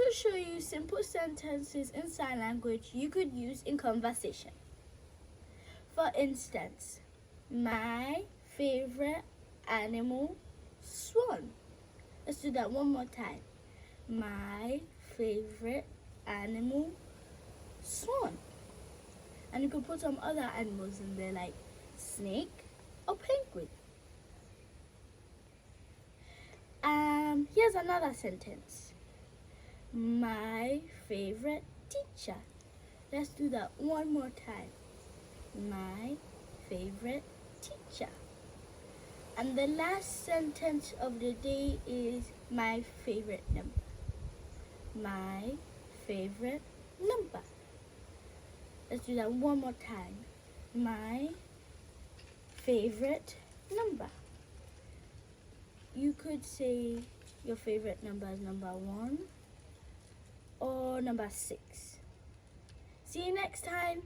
to show you simple sentences in sign language you could use in conversation. For instance, my favorite animal, swan. Let's do that one more time. My favorite animal, swan. And you can put some other animals in there like snake or penguin. Here's another sentence. My favorite teacher. Let's do that one more time. My favorite teacher. And the last sentence of the day is my favorite number. My favorite number. Let's do that one more time. My favorite number. You could say your favorite number is number 1 or number 6. See you next time.